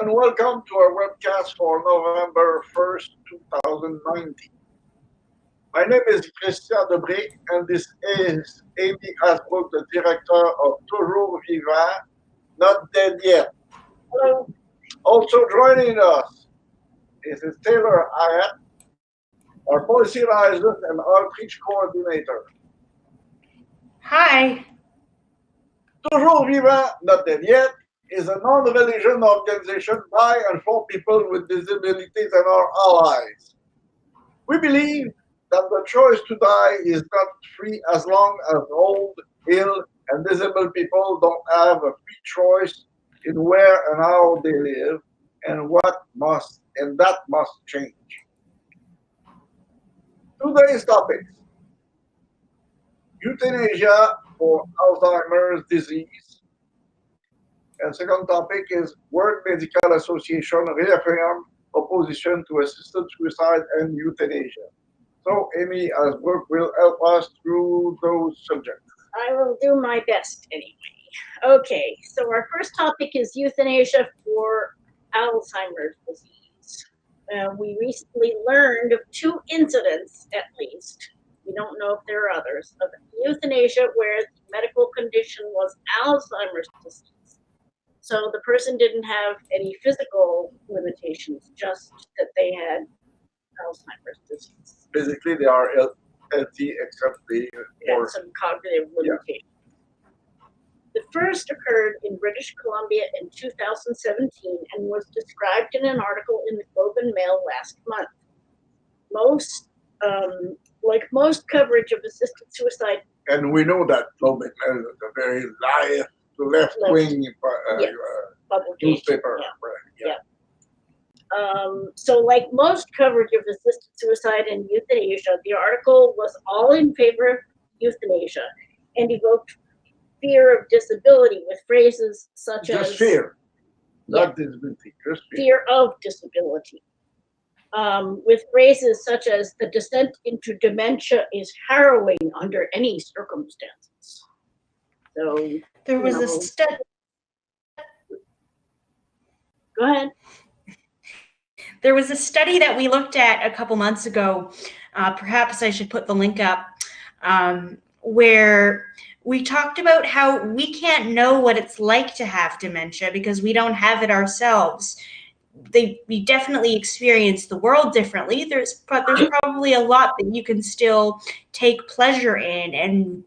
and welcome to our webcast for November 1st, 2019. My name is Christian Debré, and this is Amy Asbrook, the director of Toujours Vivant, Not Dead Yet. Hello. Also joining us is Taylor Hyatt, our policy liaison and outreach coordinator. Hi. Toujours Vivant, Not Dead Yet is a non-religion organization by and for people with disabilities and our allies. We believe that the choice to die is not free as long as old, ill, and disabled people don't have a free choice in where and how they live, and that must change. Today's topics: euthanasia for Alzheimer's disease. And second topic is World Medical Association reaffirms opposition to assisted suicide and euthanasia. So Amy Asbrook will help us through those subjects. I will do my best anyway. Okay, so our first topic is euthanasia for Alzheimer's disease. We recently learned of 2 incidents, at least, we don't know if there are others, of euthanasia where the medical condition was Alzheimer's disease. So the person didn't have any physical limitations, just that they had Alzheimer's disease. Basically, they are healthy except they had some cognitive limitations. The first occurred in British Columbia in 2017 and was described in an article in the Globe and Mail last month. Like most coverage of assisted suicide, and we know that Globe and Mail is a very left-wing newspaper. So like most coverage of assisted suicide and euthanasia, the article was all in favor of euthanasia and evoked fear of disability with phrases such as... Just fear, not disability, just fear of disability. With phrases such as the descent into dementia is harrowing under any circumstances. So there was a study. Go ahead. There was a study that we looked at a couple months ago, perhaps I should put the link up, where we talked about how we can't know what it's like to have dementia because we don't have it ourselves. We definitely experience the world differently. There's probably a lot that you can still take pleasure in and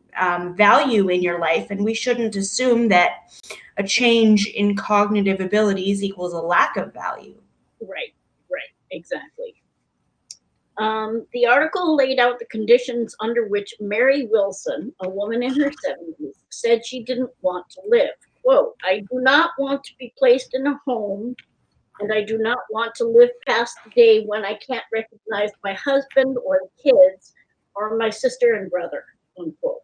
value in your life, and we shouldn't assume that a change in cognitive abilities equals a lack of value. Right, exactly. The article laid out the conditions under which Mary Wilson, a woman in her 70s, said she didn't want to live. Quote, I do not want to be placed in a home, and I do not want to live past the day when I can't recognize my husband or the kids or my sister and brother, unquote.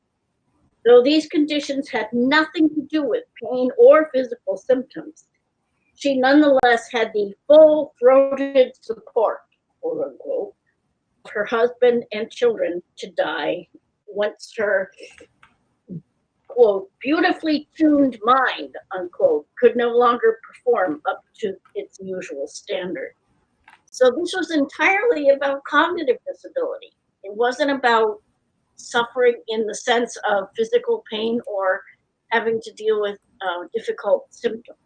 Though these conditions had nothing to do with pain or physical symptoms, she nonetheless had the full-throated support, quote unquote, of her husband and children to die once her, quote, beautifully tuned mind, unquote, could no longer perform up to its usual standard. So this was entirely about cognitive disability. It wasn't about suffering in the sense of physical pain or having to deal with difficult symptoms.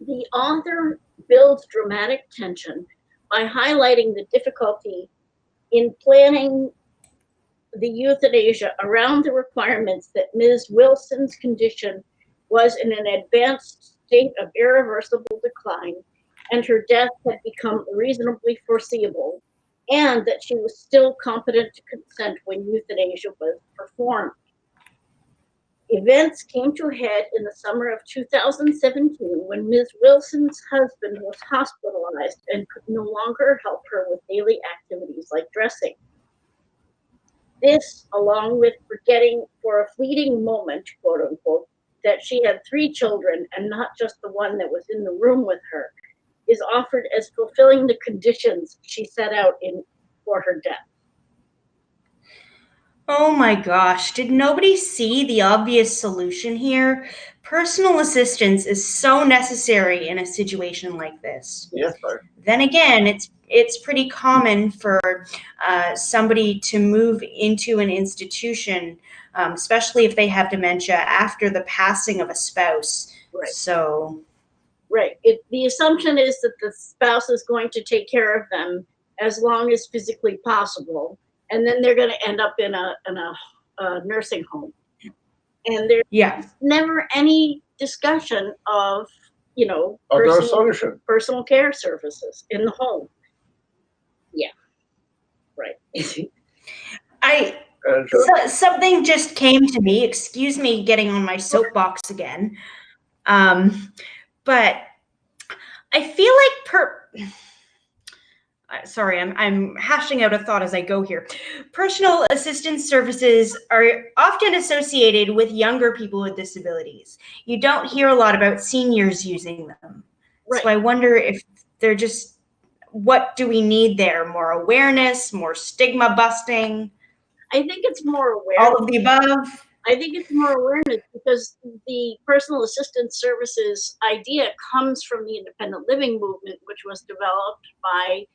The author builds dramatic tension by highlighting the difficulty in planning the euthanasia around the requirements that Ms. Wilson's condition was in an advanced state of irreversible decline and her death had become reasonably foreseeable, and that she was still competent to consent when euthanasia was performed. Events came to a head in the summer of 2017 when Ms. Wilson's husband was hospitalized and could no longer help her with daily activities like dressing. This, along with forgetting for a fleeting moment, quote unquote, that she had 3 children and not just the one that was in the room with her, is offered as fulfilling the conditions she set out in for her death. Oh my gosh, did nobody see the obvious solution here? Personal assistance is so necessary in a situation like this. Yes, sir. Then again, it's pretty common for somebody to move into an institution, especially if they have dementia after the passing of a spouse. Right. So, Right. The assumption is that the spouse is going to take care of them as long as physically possible, and then they're going to end up in a nursing home. And there's yeah. never any discussion of, Other solution. personal care services in the home. Yeah. Right. Something just came to me. Excuse me getting on my soapbox again. But I feel like sorry, I'm hashing out a thought as I go here. Personal assistance services are often associated with younger people with disabilities. You don't hear a lot about seniors using them. Right. So I wonder if they're just, what do we need there? More awareness, more stigma busting? I think it's more awareness. All of the above? I think it's more awareness because the personal assistance services idea comes from the independent living movement, which was developed by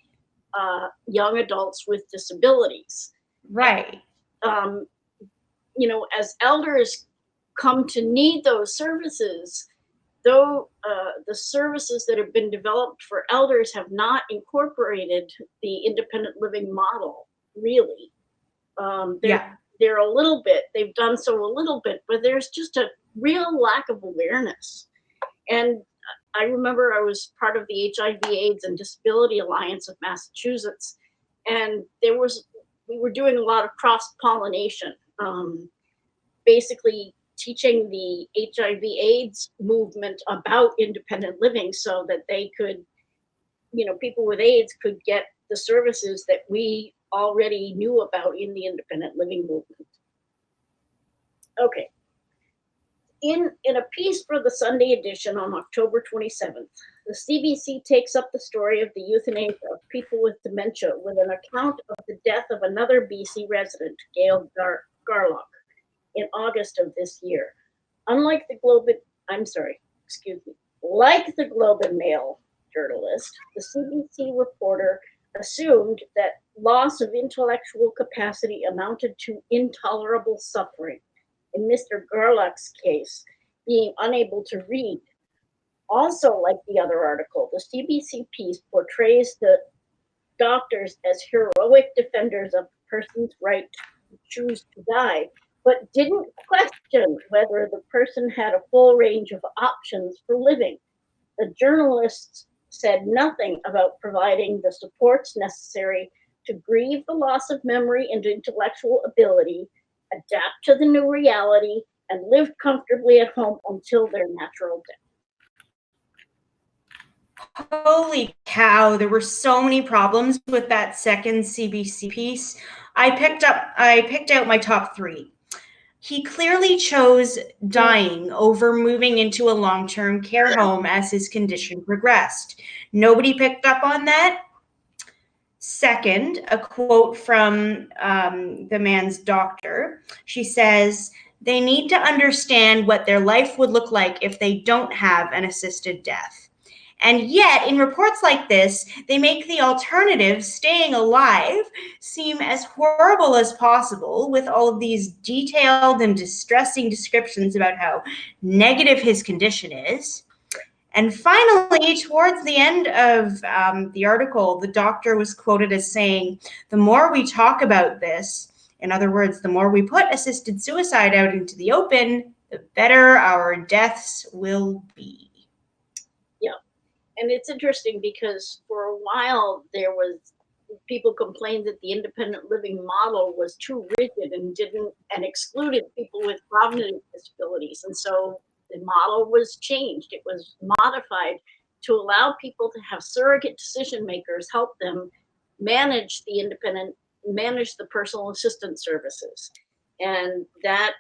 young adults with disabilities. Right. As elders come to need those services, though the services that have been developed for elders have not incorporated the independent living model, really. They're a little bit, they've done so a little bit, but there's just a real lack of awareness. And I remember I was part of the HIV/AIDS and Disability Alliance of Massachusetts, and we were doing a lot of cross-pollination, basically teaching the HIV/AIDS movement about independent living so that they could, people with AIDS could get the services that we already knew about in the independent living movement. Okay. In a piece for the Sunday edition on October 27th, the CBC takes up the story of the euthanasia of people with dementia with an account of the death of another BC resident, Gail Garlock, in August of this year. Like the Globe and Mail journalist, the CBC reporter assumed that loss of intellectual capacity amounted to intolerable suffering. In Mr. Garlock's case, being unable to read. Also, like the other article, the CBC piece portrays the doctors as heroic defenders of the person's right to choose to die, but didn't question whether the person had a full range of options for living. The journalists said nothing about providing the supports necessary to grieve the loss of memory and intellectual ability, adapt to the new reality, and live comfortably at home until their natural death. Holy cow, there were so many problems with that second CBC piece. I picked out my top 3. He clearly chose dying over moving into a long-term care home as his condition progressed. Nobody picked up on that. Second, a quote from the man's doctor. She says, they need to understand what their life would look like if they don't have an assisted death. And yet, in reports like this, they make the alternative, staying alive, seem as horrible as possible, with all of these detailed and distressing descriptions about how negative his condition is. And finally, towards the end of the article, the doctor was quoted as saying, the more we talk about this, in other words, the more we put assisted suicide out into the open, the better our deaths will be. And it's interesting because for a while people complained that the independent living model was too rigid and excluded people with cognitive disabilities. And so the model was changed. It was modified to allow people to have surrogate decision makers help them manage the personal assistance services. And that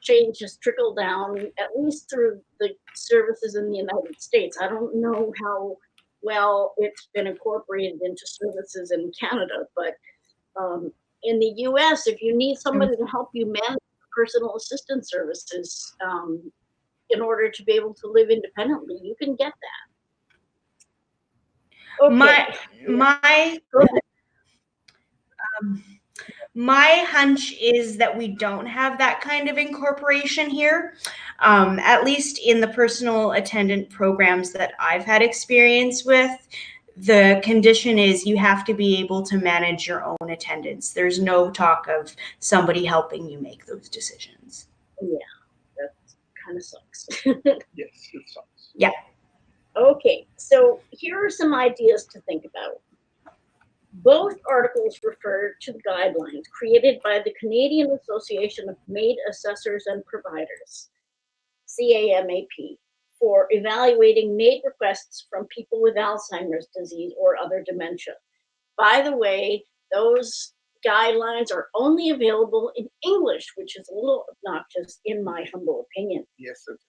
change has trickled down, at least through the services in the United States. I don't know how well it's been incorporated into services in Canada, but in the US, if you need somebody to help you manage personal assistance services in order to be able to live independently, you can get that. Okay. My Go ahead. my hunch is that we don't have that kind of incorporation here. At least in the personal attendant programs that I've had experience with, the condition is you have to be able to manage your own attendance. There's no talk of somebody helping you make those decisions. Yeah, that kind of sucks. Yes, it sucks. Yeah. Okay, so here are some ideas to think about. Both articles refer to the guidelines created by the Canadian Association of MAID Assessors and Providers, CAMAP, for evaluating MAID requests from people with Alzheimer's disease or other dementia. By the way, those guidelines are only available in English, which is a little obnoxious in my humble opinion. Yes, it is.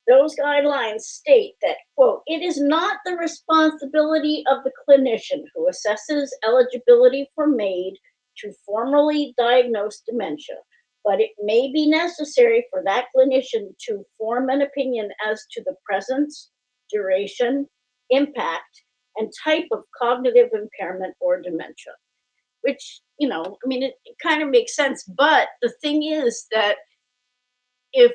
Those guidelines state that, quote, it is not the responsibility of the clinician who assesses eligibility for MAID to formally diagnose dementia, but it may be necessary for that clinician to form an opinion as to the presence, duration, impact, and type of cognitive impairment or dementia. Which, you know, I mean, it kind of makes sense. But the thing is that if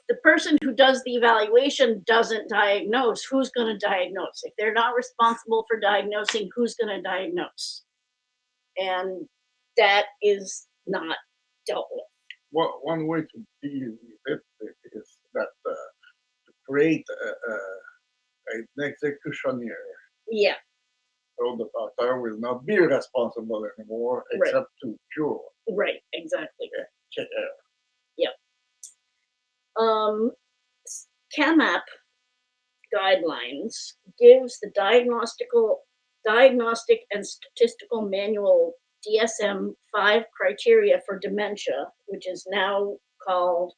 the person who does the evaluation doesn't diagnose, who's going to diagnose? If they're not responsible for diagnosing, who's going to diagnose? And that is not dealt with. Well, one way to deal with it is that to create an executioner. Yeah, So the doctor will not be responsible anymore except to cure. right, exactly. Check out. CAMAP guidelines gives the diagnostic and statistical manual DSM-5 criteria for dementia, which is now called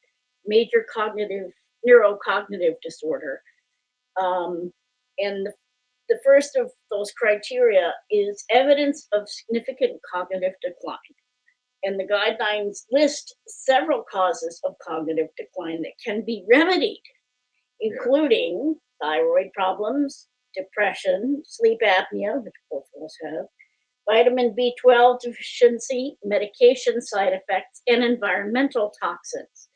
major neurocognitive disorder. And the first of those criteria is evidence of significant cognitive decline. And the guidelines list several causes of cognitive decline that can be remedied, including thyroid problems, depression, sleep apnea, which both of us have, vitamin B12 deficiency, medication side effects, and environmental toxins.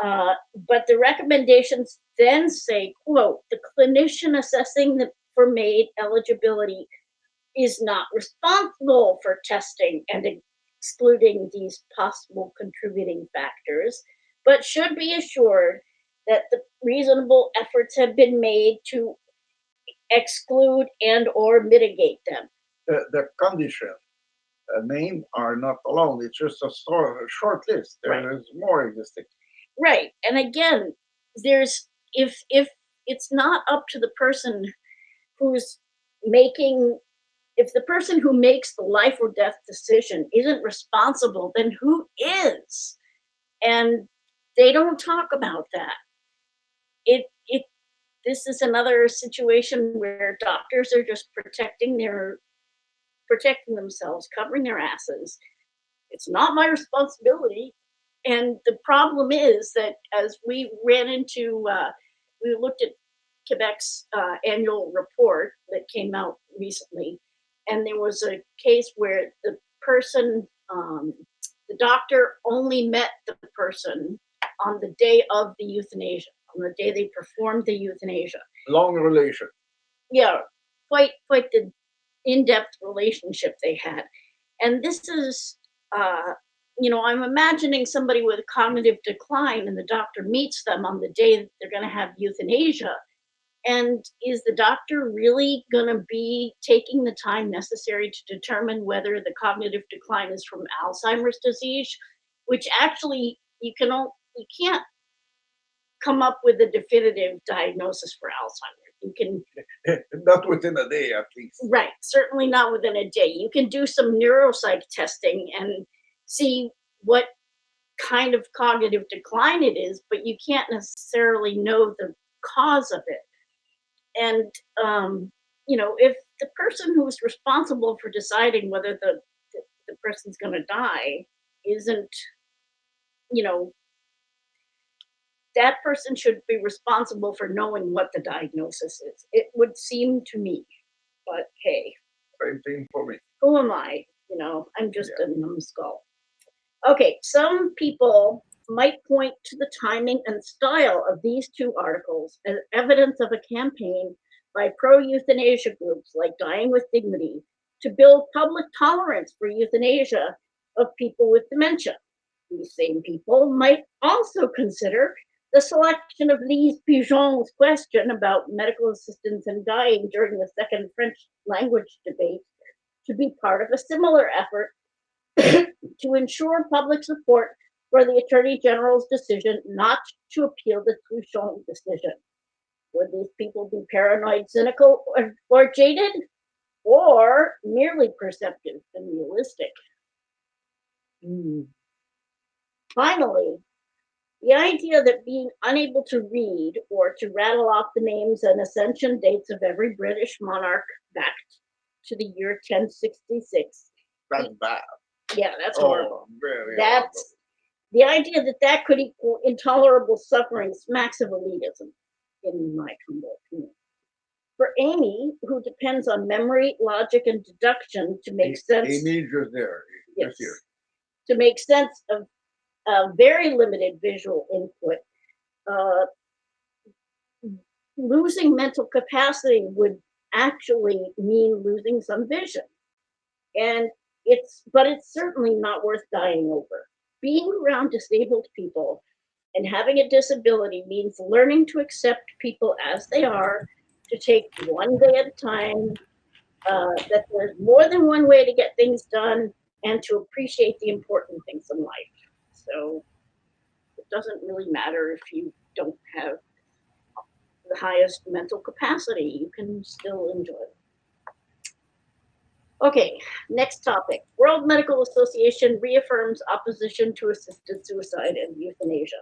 But the recommendations then say, quote, the clinician assessing for MAID eligibility is not responsible for testing and excluding these possible contributing factors, but should be assured that the reasonable efforts have been made to exclude and or mitigate them. The condition name are not alone. It's just a short list. There is more existing. Right. And again, there's if it's not up to the person who's making, if the person who makes the life or death decision isn't responsible, then who is? And they don't talk about that. This is another situation where doctors are just protecting themselves, covering their asses. It's not my responsibility. And the problem is that as we ran into, we looked at Quebec's annual report that came out recently, and there was a case where the person, the doctor only met the person on the day of the euthanasia, on the day they performed the euthanasia. Long relation. Yeah, quite the in-depth relationship they had. And this is, I'm imagining somebody with cognitive decline and the doctor meets them on the day that they're going to have euthanasia. And is the doctor really going to be taking the time necessary to determine whether the cognitive decline is from Alzheimer's disease, which actually you can't come up with a definitive diagnosis for Alzheimer's. You can not within a day, at least. Right, certainly not within a day. You can do some neuropsych testing and see what kind of cognitive decline it is, but you can't necessarily know the cause of it. And if the person who's responsible for deciding whether the person's going to die isn't, that person should be responsible for knowing what the diagnosis is. It would seem to me, but hey, Same thing for me. who am I? I'm just a numbskull. Okay, some people might point to the timing and style of these two articles as evidence of a campaign by pro-euthanasia groups like Dying with Dignity to build public tolerance for euthanasia of people with dementia. These same people might also consider the selection of Lise Pigeon's question about medical assistance in dying during the second French language debate to be part of a similar effort to ensure public support for the Attorney General's decision not to appeal the Pigeon decision. Would these people be paranoid, cynical, or jaded, or merely perceptive and realistic? Finally, the idea that being unable to read or to rattle off the names and ascension dates of every British monarch back to the year 1066. That's bad. Yeah, that's horrible. Very That's the idea that could equal intolerable suffering smacks of elitism, in my humble opinion. For Amy, who depends on memory, logic, and deduction to make sense. Amy just there. Yes, Just here. to make sense of very limited visual input, losing mental capacity would actually mean losing some vision. But it's certainly not worth dying over. Being around disabled people and having a disability means learning to accept people as they are, to take one day at a time, that there's more than one way to get things done, and to appreciate the important things in life. So it doesn't really matter if you don't have the highest mental capacity, you can still enjoy it. Okay, next topic. World Medical Association reaffirms opposition to assisted suicide and euthanasia.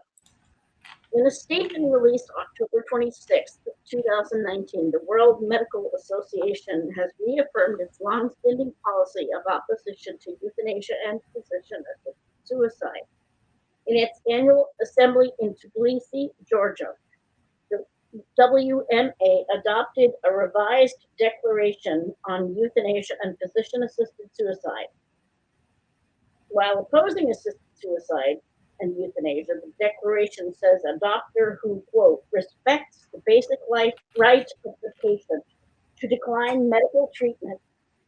In a statement released October 26, 2019, the World Medical Association has reaffirmed its long-standing policy of opposition to euthanasia and physician-assisted suicide. In its annual assembly in Tbilisi, Georgia, the WMA adopted a revised declaration on euthanasia and physician-assisted suicide. While opposing assisted suicide and euthanasia, the declaration says a doctor who, quote, respects the basic life right of the patient to decline medical treatment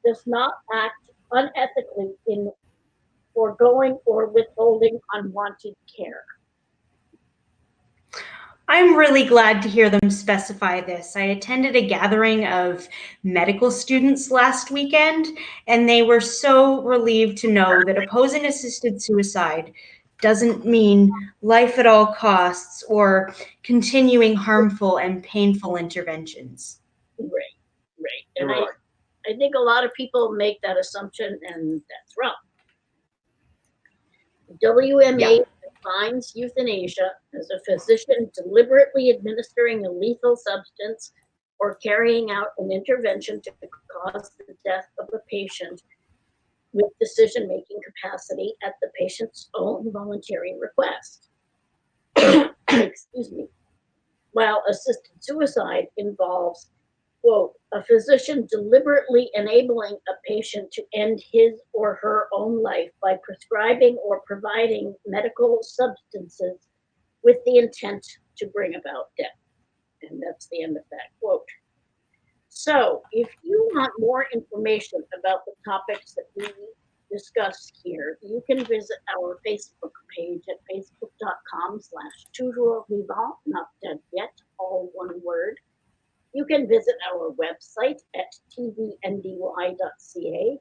does not act unethically in foregoing or withholding unwanted care. I'm really glad to hear them specify this. I attended a gathering of medical students last weekend, and they were so relieved to know that opposing assisted suicide doesn't mean life at all costs or continuing harmful and painful interventions. Right. You're And right. I think a lot of people make that assumption, and that's wrong. WMA defines euthanasia as a physician deliberately administering a lethal substance or carrying out an intervention to cause the death of a patient with decision-making capacity at the patient's own voluntary request. Excuse me. While assisted suicide involves, quote, a physician deliberately enabling a patient to end his or her own life by prescribing or providing medical substances with the intent to bring about death. And that's the end of that quote. So if you want more information about the topics that we discuss here, you can visit our Facebook page at facebook.com/toujours vivant, not dead yet, all one word. You can visit our website at tvndy.ca.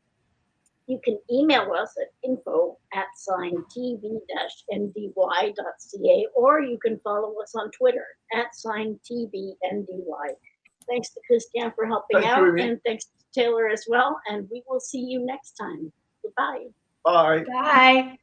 You can email us at info@tv-ndy.ca, or you can follow us on Twitter @TVNDY. Thanks to Christian for helping Thank out, you, Amy. and thanks to Taylor as well. And we will see you next time. Goodbye. Bye. Bye.